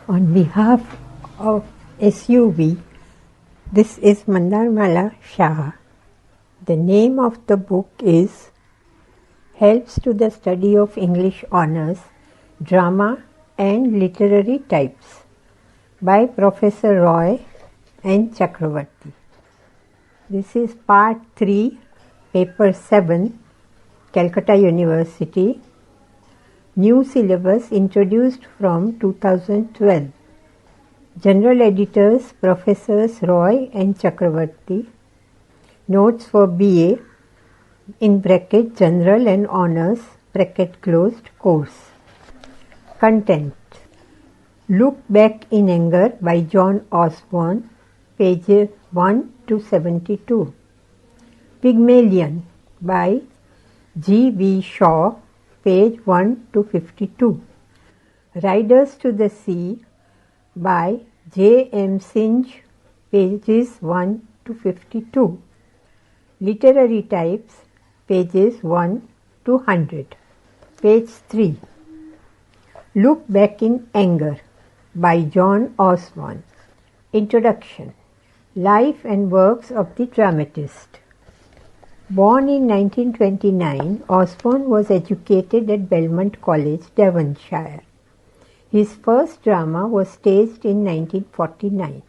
On behalf of SUV, this is Mandarmala Shah. The name of the book is Helps to the Study of English Honours, Drama and Literary Types by Professor Roy and Chakravarti. This is Part 3, Paper 7, Calcutta University. New syllabus introduced from 2012. General editors Professors Roy and Chakravarti. Notes for BA in bracket General and Honours bracket closed course. Content. Look Back in Anger by John Osborne, pages 1 to 72. Pygmalion by G. V. Shaw, page 1 to 52. Riders to the Sea by J. M. Singe, pages 1 to 52. Literary Types, pages 1 to 100. Page 3. Look Back in Anger by John Osborne. Introduction. Life and Works of the Dramatist. Born in 1929, Osborne was educated at Belmont College, Devonshire. His first drama was staged in 1949.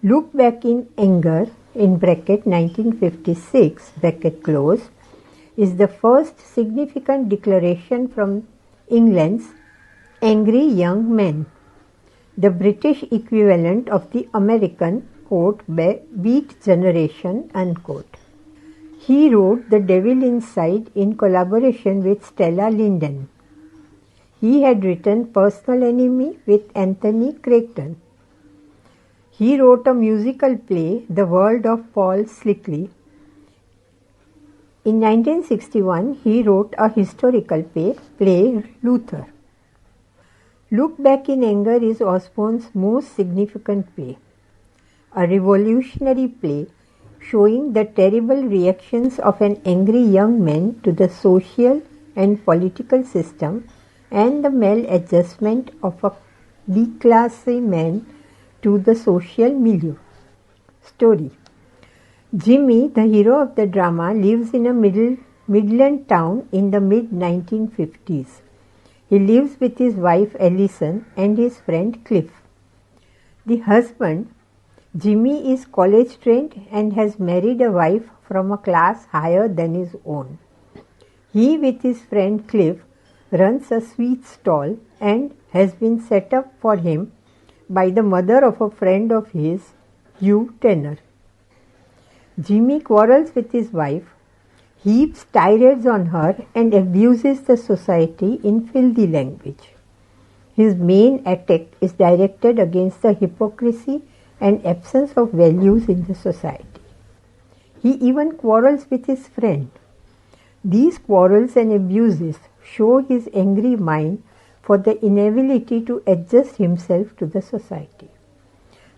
Look Back in Anger in bracket 1956 bracket close is the first significant declaration from England's angry young men, the British equivalent of the American quote Beat Generation unquote. He wrote The Devil Inside in collaboration with Stella Linden. He had written Personal Enemy with Anthony Creighton. He wrote a musical play, The World of Paul Slickly. In 1961, he wrote a historical play Luther. Look Back in Anger is Osborne's most significant play, a revolutionary play showing the terrible reactions of an angry young man to the social and political system and the maladjustment of a declassy man to the social milieu. Story. Jimmy, the hero of the drama, lives in a Midland town in the mid-1950s. He lives with his wife Allison and his friend Cliff. The husband, Jimmy, is college trained and has married a wife from a class higher than his own. He, with his friend Cliff, runs a sweet stall and has been set up for him by the mother of a friend of his, Hugh Tanner. Jimmy quarrels with his wife, heaps tirades on her and abuses the society in filthy language. His main attack is directed against the hypocrisy and absence of values in the society. He even quarrels with his friend. These quarrels and abuses show his angry mind for the inability to adjust himself to the society.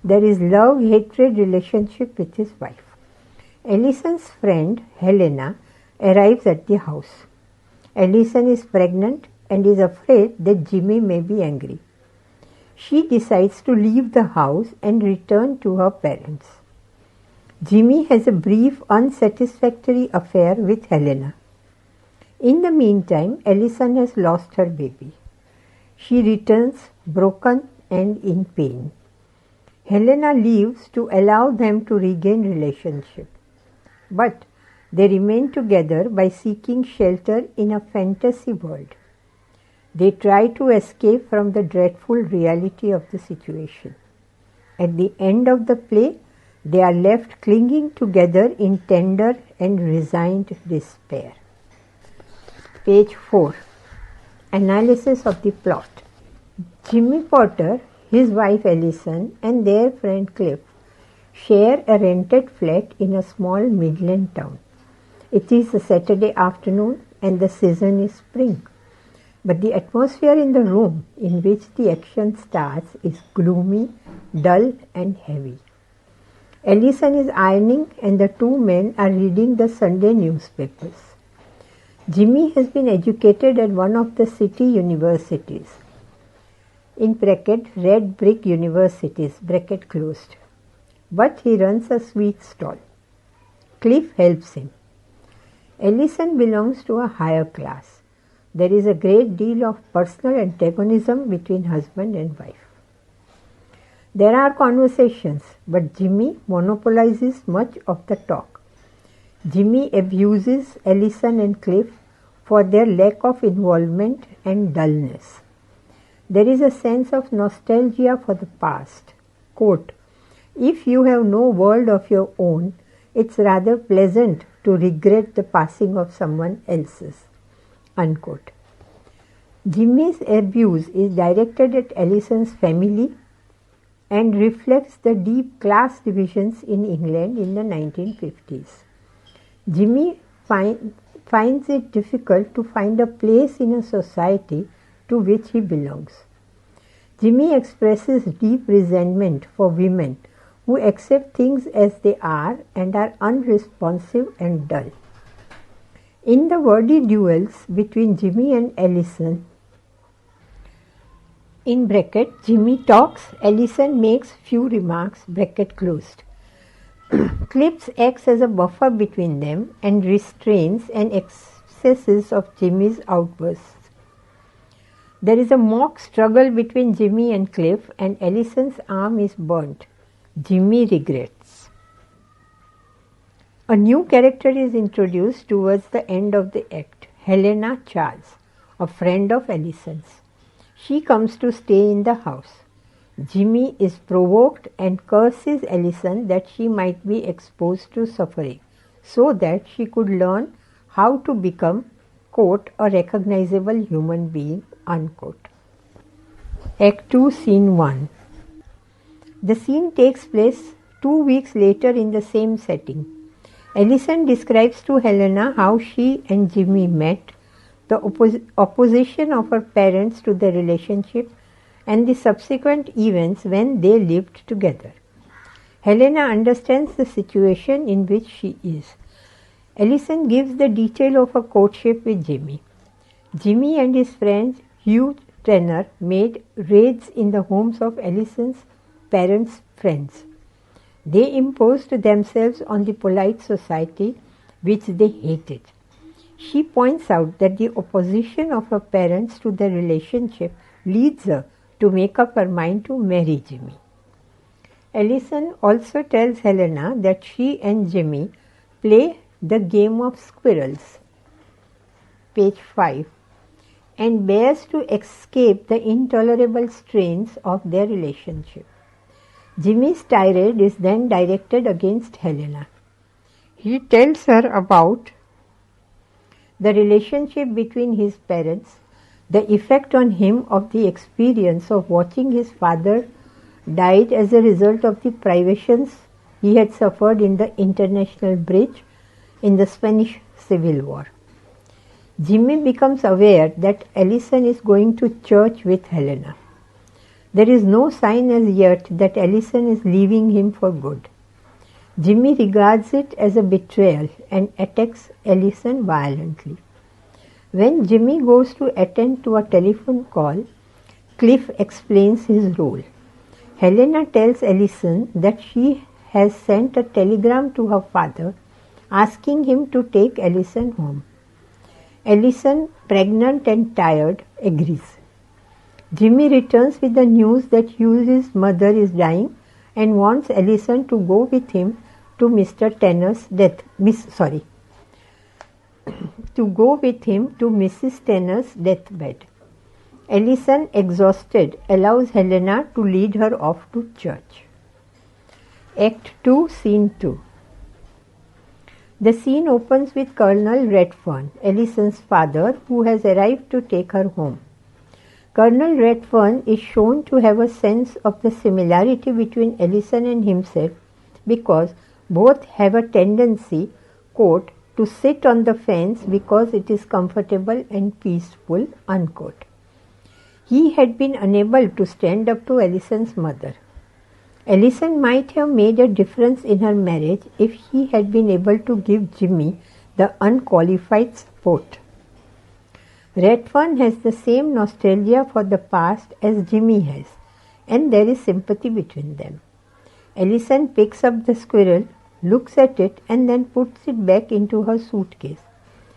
There is love-hatred relationship with his wife. Allison's friend, Helena, arrives at the house. Allison is pregnant and is afraid that Jimmy may be angry. She decides to leave the house and return to her parents. Jimmy has a brief, unsatisfactory affair with Helena. In the meantime, Allison has lost her baby. She returns broken and in pain. Helena leaves to allow them to regain relationship. But they remain together by seeking shelter in a fantasy world. They try to escape from the dreadful reality of the situation. At the end of the play, they are left clinging together in tender and resigned despair. Page 4. Analysis of the plot. Jimmy Potter, his wife Allison, and their friend Cliff share a rented flat in a small Midland town. It is a Saturday afternoon and the season is spring. But the atmosphere in the room in which the action starts is gloomy, dull and heavy. Allison is ironing and the two men are reading the Sunday newspapers. Jimmy has been educated at one of the city universities. in bracket red brick universities, bracket closed. But he runs a sweet stall. Cliff helps him. Ellison belongs to a higher class. There is a great deal of personal antagonism between husband and wife. There are conversations, but Jimmy monopolizes much of the talk. Jimmy abuses Ellison and Cliff for their lack of involvement and dullness. There is a sense of nostalgia for the past. Quote, "If you have no world of your own, it's rather pleasant to regret the passing of someone else's." Unquote. Jimmy's abuse is directed at Ellison's family and reflects the deep class divisions in England in the 1950s. Jimmy finds it difficult to find a place in a society to which he belongs. Jimmy expresses deep resentment for women who accept things as they are and are unresponsive and dull. In the wordy duels between Jimmy and Ellison, in bracket, Jimmy talks, Ellison makes few remarks, bracket closed. Cliff acts as a buffer between them and restrains and excesses of Jimmy's outbursts. There is a mock struggle between Jimmy and Cliff, and Ellison's arm is burnt. Jimmy regrets. A new character is introduced towards the end of the act, Helena Charles, a friend of Ellison's. She comes to stay in the house. Jimmy is provoked and curses Ellison that she might be exposed to suffering, so that she could learn how to become, quote, a recognizable human being, unquote. Act 2, Scene 1. The scene takes place 2 weeks later in the same setting. Ellison describes to Helena how she and Jimmy met, the opposition of her parents to the relationship, and the subsequent events when they lived together. Helena understands the situation in which she is. Ellison gives the detail of a courtship with Jimmy. Jimmy and his friend Hugh Tanner made raids in the homes of Ellison's parents' friends. They imposed themselves on the polite society which they hated. She points out that the opposition of her parents to the relationship leads her to make up her mind to marry Jimmy. Ellison also tells Helena that she and Jimmy play the game of squirrels, page 5, and bears to escape the intolerable strains of their relationship. Jimmy's tirade is then directed against Helena. He tells her about the relationship between his parents, the effect on him of the experience of watching his father died as a result of the privations he had suffered in the International Bridge in the Spanish Civil War. Jimmy becomes aware that Ellison is going to church with Helena. There is no sign as yet that Ellison is leaving him for good. Jimmy regards it as a betrayal and attacks Ellison violently. When Jimmy goes to attend to a telephone call, Cliff explains his role. Helena tells Ellison that she has sent a telegram to her father asking him to take Ellison home. Ellison, pregnant and tired, agrees. Jimmy returns with the news that Hugh's mother is dying and wants Ellison to go with him to Mrs. Tanner's deathbed. Ellison, exhausted, allows Helena to lead her off to church. Act 2, Scene 2. The scene opens with Colonel Redfern, Ellison's father, who has arrived to take her home. Colonel Redfern is shown to have a sense of the similarity between Ellison and himself because both have a tendency, quote, to sit on the fence because it is comfortable and peaceful, unquote. He had been unable to stand up to Ellison's mother. Ellison might have made a difference in her marriage if he had been able to give Jimmy the unqualified support. Redfern has the same nostalgia for the past as Jimmy has, and there is sympathy between them. Allison picks up the squirrel, looks at it, and then puts it back into her suitcase,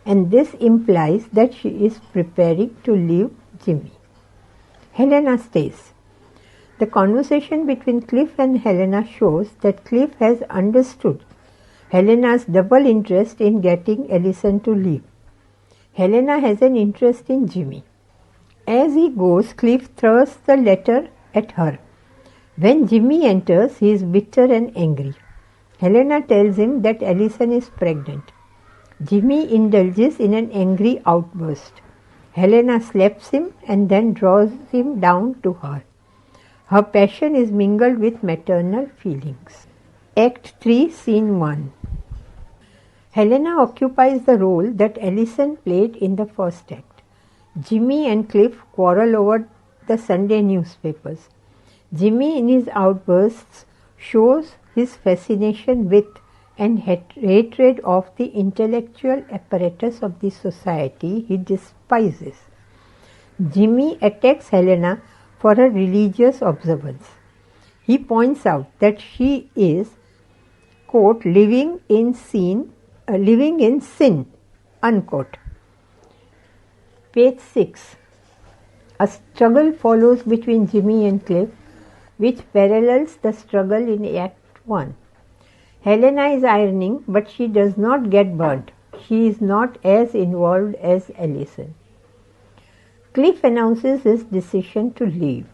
and this implies that she is preparing to leave Jimmy. Helena stays. The conversation between Cliff and Helena shows that Cliff has understood Helena's double interest in getting Allison to leave. Helena has an interest in Jimmy. As he goes, Cliff throws the letter at her. When Jimmy enters, he is bitter and angry. Helena tells him that Allison is pregnant. Jimmy indulges in an angry outburst. Helena slaps him and then draws him down to her. Her passion is mingled with maternal feelings. Act 3, Scene 1. Helena occupies the role that Allison played in the first act. Jimmy and Cliff quarrel over the Sunday newspapers. Jimmy, in his outbursts, shows his fascination with and hatred of the intellectual apparatus of the society he despises. Jimmy attacks Helena for her religious observance. He points out that she is, quote, living in sin, unquote. Page 6. A struggle follows between Jimmy and Cliff, which parallels the struggle in Act 1. Helena is ironing, but she does not get burnt. She is not as involved as Allison. Cliff announces his decision to leave.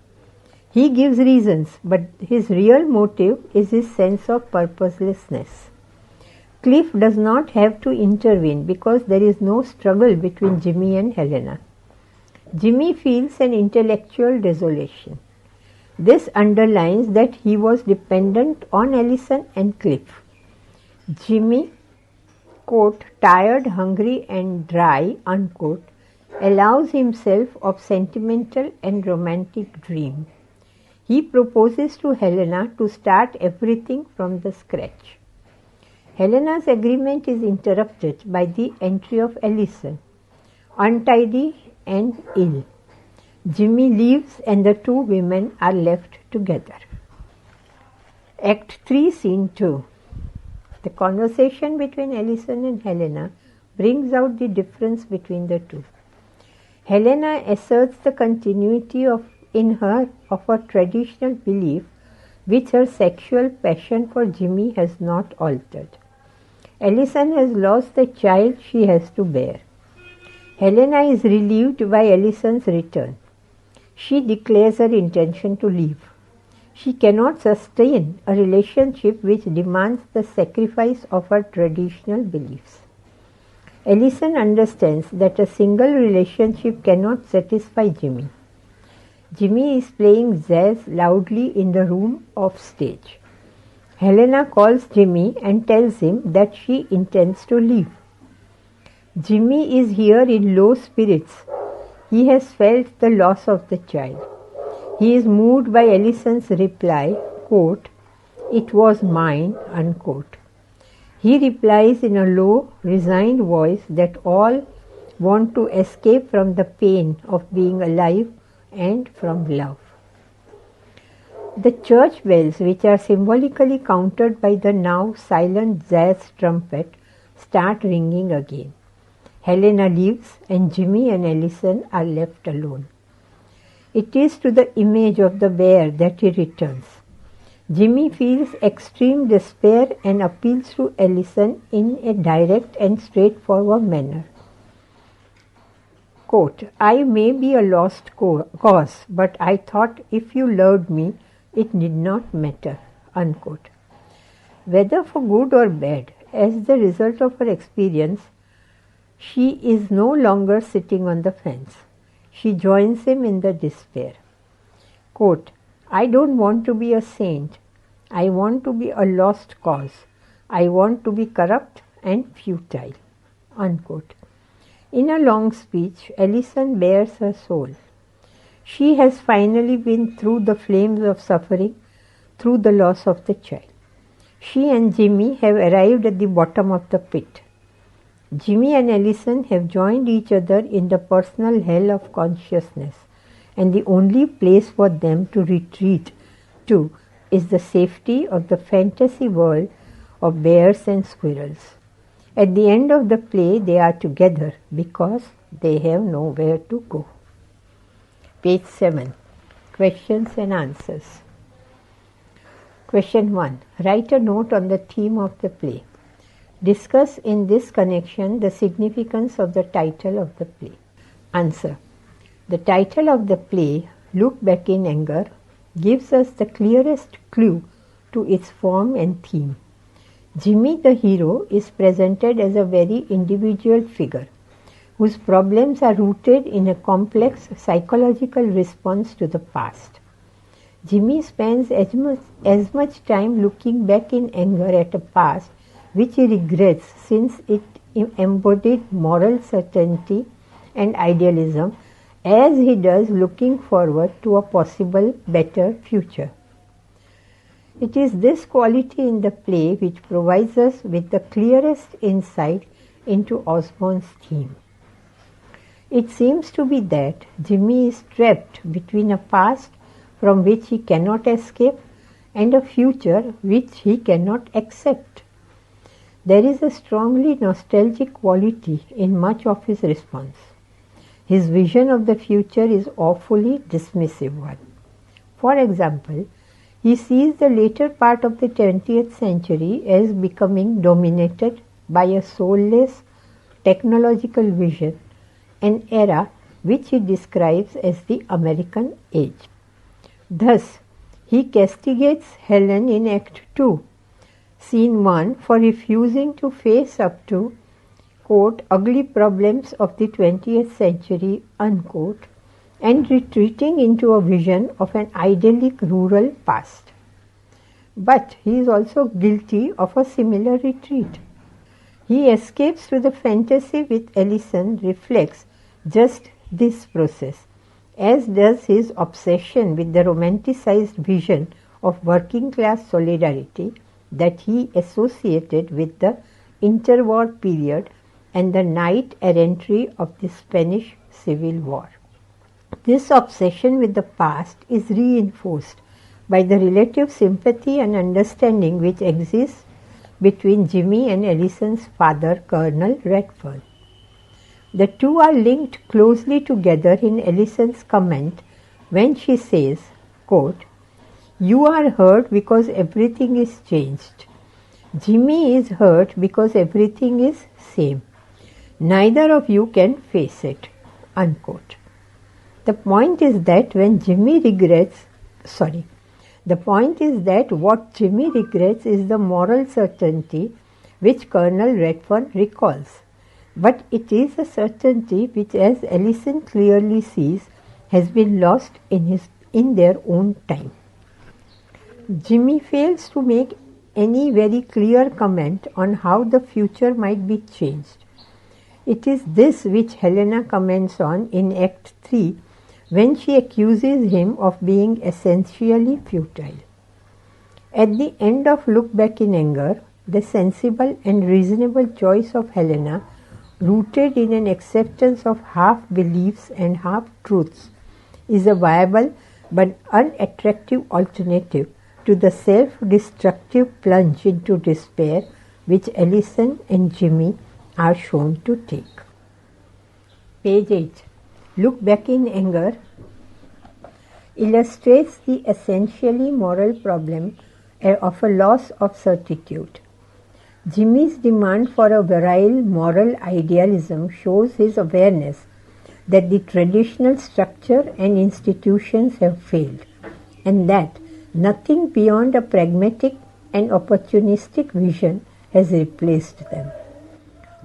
He gives reasons, but his real motive is his sense of purposelessness. Cliff does not have to intervene because there is no struggle between Jimmy and Helena. Jimmy feels an intellectual desolation. This underlines that he was dependent on Allison and Cliff. Jimmy, quote, tired, hungry and dry, unquote, allows himself of sentimental and romantic dream. He proposes to Helena to start everything from the scratch. Helena's agreement is interrupted by the entry of Allison, untidy and ill. Jimmy leaves and the two women are left together. Act 3, Scene 2. The conversation between Allison and Helena brings out the difference between the two. Helena asserts the continuity in her of a traditional belief which her sexual passion for Jimmy has not altered. Allison has lost the child she has to bear. Helena is relieved by Allison's return. She declares her intention to leave. She cannot sustain a relationship which demands the sacrifice of her traditional beliefs. Allison understands that a single relationship cannot satisfy Jimmy. Jimmy is playing jazz loudly in the room off stage. Helena calls Jimmy and tells him that she intends to leave. Jimmy is here in low spirits. He has felt the loss of the child. He is moved by Allison's reply, quote, "It was mine," unquote. He replies in a low, resigned voice that all want to escape from the pain of being alive and from love. The church bells, which are symbolically countered by the now silent jazz trumpet, start ringing again. Helena leaves and Jimmy and Allison are left alone. It is to the image of the bear that he returns. Jimmy feels extreme despair and appeals to Allison in a direct and straightforward manner. Quote, "I may be a lost cause, but I thought if you loved me, it did not matter," unquote. Whether for good or bad, as the result of her experience, she is no longer sitting on the fence. She joins him in the despair. Quote, "I don't want to be a saint. I want to be a lost cause. I want to be corrupt and futile," unquote. In a long speech, Allison bares her soul. She has finally been through the flames of suffering, through the loss of the child. She and Jimmy have arrived at the bottom of the pit. Jimmy and Ellison have joined each other in the personal hell of consciousness, and the only place for them to retreat to is the safety of the fantasy world of bears and squirrels. At the end of the play, they are together because they have nowhere to go. Page 7. Questions and answers. Question 1. Write a note on the theme of the play. Discuss in this connection the significance of the title of the play. Answer. The title of the play, Look Back in Anger, gives us the clearest clue to its form and theme. Jimmy the hero is presented as a very individual figure whose problems are rooted in a complex psychological response to the past. Jimmy spends as much time looking back in anger at a past which he regrets since it embodied moral certainty and idealism as he does looking forward to a possible better future. It is this quality in the play which provides us with the clearest insight into Osborne's theme. It seems to be that Jimmy is trapped between a past from which he cannot escape and a future which he cannot accept. There is a strongly nostalgic quality in much of his response. His vision of the future is awfully dismissive one. For example, he sees the later part of the 20th century as becoming dominated by a soulless technological vision, an era which he describes as the American age. Thus, he castigates Helen in Act 2, Scene 1, for refusing to face up to, quote, ugly problems of the 20th century, unquote, and retreating into a vision of an idyllic rural past. But he is also guilty of a similar retreat. He escapes to the fantasy with Ellison reflects just this process, as does his obsession with the romanticized vision of working class solidarity that he associated with the interwar period and the knight errantry of the Spanish Civil War. This obsession with the past is reinforced by the relative sympathy and understanding which exists between Jimmy and Ellison's father, Colonel Redfern. The two are linked closely together in Ellison's comment when she says, quote, you are hurt because everything is changed. Jimmy is hurt because everything is same. Neither of you can face it, unquote. The point is that what Jimmy regrets is the moral certainty which Colonel Redfern recalls. But it is a certainty which, as Ellison clearly sees, has been lost in their own time. Jimmy fails to make any very clear comment on how the future might be changed. It is this which Helena comments on in Act 3 when she accuses him of being essentially futile. At the end of Look Back in Anger, the sensible and reasonable choice of Helena, rooted in an acceptance of half-beliefs and half-truths, is a viable but unattractive alternative to the self-destructive plunge into despair which Ellison and Jimmy are shown to take. Page 8. Look Back in Anger illustrates the essentially moral problem of a loss of certitude. Jimmy's demand for a virile moral idealism shows his awareness that the traditional structure and institutions have failed, and that nothing beyond a pragmatic and opportunistic vision has replaced them.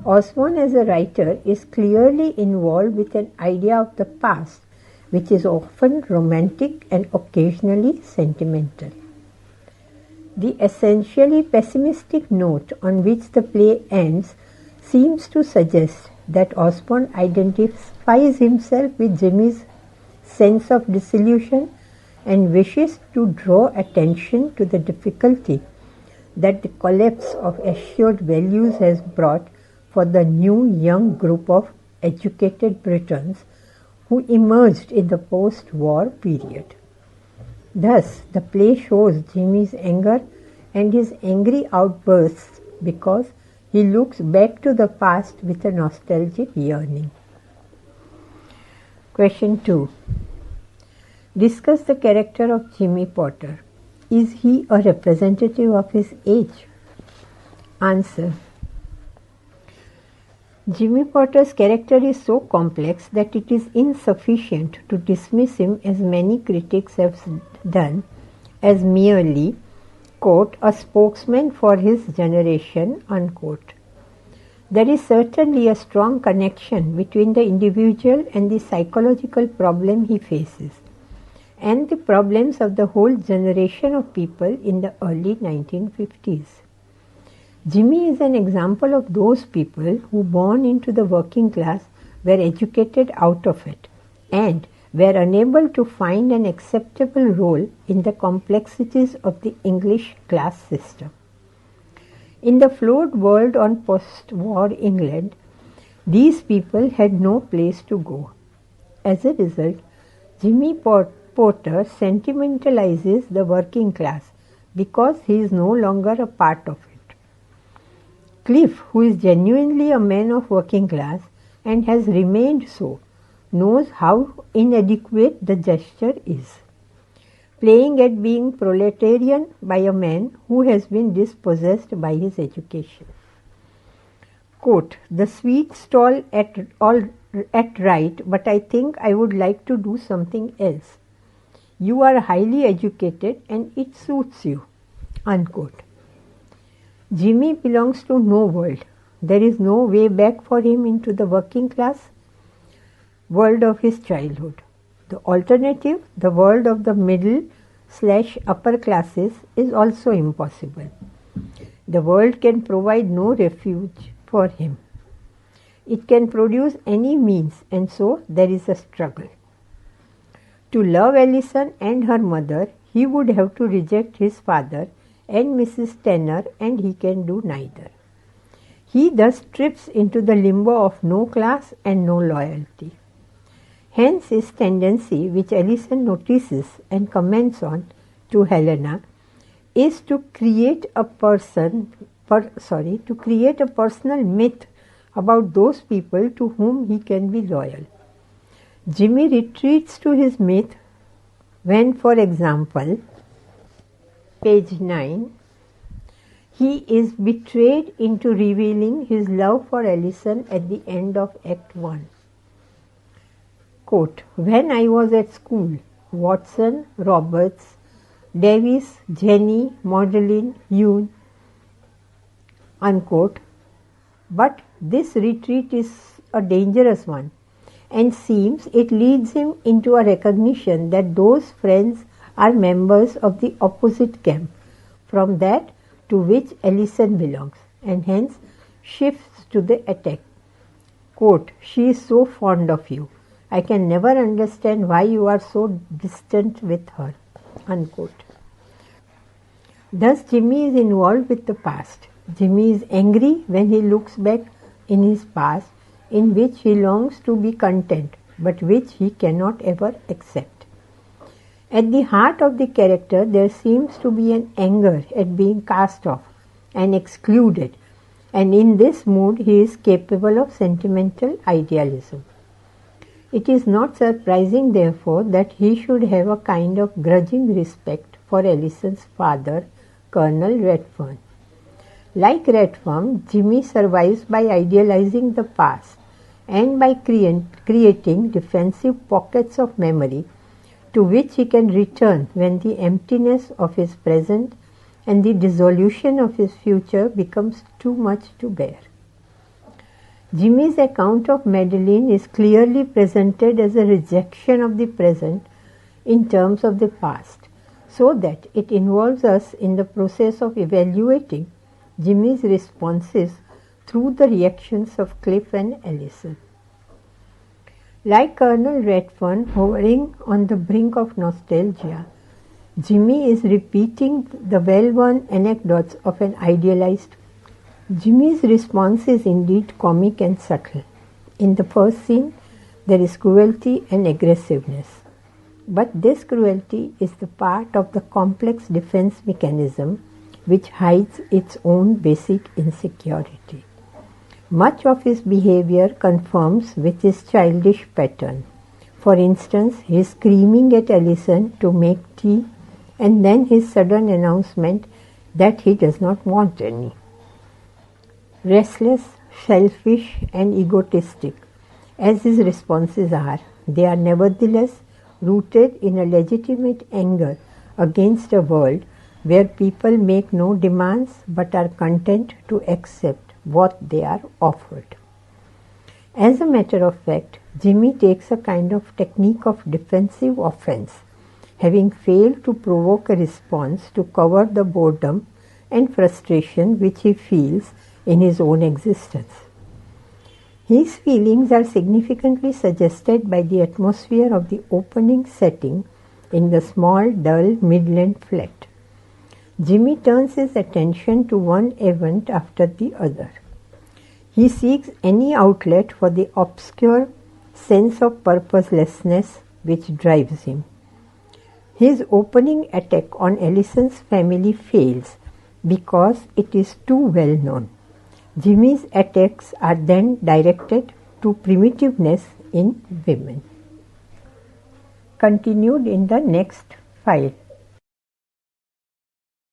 Osborne as a writer is clearly involved with an idea of the past which is often romantic and occasionally sentimental. The essentially pessimistic note on which the play ends seems to suggest that Osborne identifies himself with Jimmy's sense of disillusion and wishes to draw attention to the difficulty that the collapse of assured values has brought for the new young group of educated Britons who emerged in the post-war period. Thus, the play shows Jimmy's anger and his angry outbursts because he looks back to the past with a nostalgic yearning. Question 2. Discuss the character of Jimmy Potter. Is he a representative of his age? Answer. Jimmy Potter's character is so complex that it is insufficient to dismiss him, as many critics have done, as merely, quote, a spokesman for his generation, unquote. There is certainly a strong connection between the individual and the psychological problem he faces, and the problems of the whole generation of people in the early 1950s. Jimmy is an example of those people who, born into the working class, were educated out of it and were unable to find an acceptable role in the complexities of the English class system. In the flawed world on post-war England, these people had no place to go. As a result, Jimmy Potter sentimentalizes the working class because he is no longer a part of it. Cliff, who is genuinely a man of working class and has remained so, knows how inadequate the gesture is, playing at being proletarian by a man who has been dispossessed by his education. Quote, the sweet stall at right, but I think I would like to do something else. You are highly educated and it suits you, unquote. Jimmy belongs to no world. There is no way back for him into the working class world of his childhood. The alternative, the world of the middle/upper classes, is also impossible. The world can provide no refuge for him. It can produce any means, and so there is a struggle. To love Allison and her mother, he would have to reject his father and Mrs. Tanner, and he can do neither. He thus trips into the limbo of no class and no loyalty. Hence his tendency, which Allison notices and comments on to Helena, is to create a personal myth about those people to whom he can be loyal. Jimmy retreats to his myth when, for example, page 9, he is betrayed into revealing his love for Allison at the end of Act 1. Quote, when I was at school, Watson, Roberts, Davis, Jenny, Maudlin, Yoon, unquote. But this retreat is a dangerous one, and seems it leads him into a recognition that those friends are members of the opposite camp from that to which Allison belongs, and hence shifts to the attack. Quote, she is so fond of you. I can never understand why you are so distant with her, unquote. Thus Jimmy is involved with the past. Jimmy is angry when he looks back in his past, in which he longs to be content, but which he cannot ever accept. At the heart of the character there seems to be an anger at being cast off and excluded, and in this mood he is capable of sentimental idealism. It is not surprising, therefore, that he should have a kind of grudging respect for Allison's father, Colonel Redfern. Like Redfern, Jimmy survives by idealizing the past and by creating defensive pockets of memory to which he can return when the emptiness of his present and the dissolution of his future becomes too much to bear. Jimmy's account of Madeline is clearly presented as a rejection of the present in terms of the past, so that it involves us in the process of evaluating Jimmy's responses through the reactions of Cliff and Allison. Like Colonel Redfern hovering on the brink of nostalgia, Jimmy is repeating the well-worn anecdotes of an idealized Jimmy's response is indeed comic and subtle. In the first scene, there is cruelty and aggressiveness. But this cruelty is the part of the complex defense mechanism which hides its own basic insecurity. Much of his behavior conforms with his childish pattern. For instance, his screaming at Allison to make tea and then his sudden announcement that he does not want any. Restless, selfish and egotistic as his responses are, they are nevertheless rooted in a legitimate anger against a world where people make no demands but are content to accept what they are offered. As a matter of fact, Jimmy takes a kind of technique of defensive offense, having failed to provoke a response to cover the boredom and frustration which he feels in his own existence. His feelings are significantly suggested by the atmosphere of the opening setting in the small, dull Midland flat. Jimmy turns his attention to one event after the other. He seeks any outlet for the obscure sense of purposelessness which drives him. His opening attack on Allison's family fails because it is too well known. Jimmy's attacks are then directed to primitiveness in women. Continued in the next file.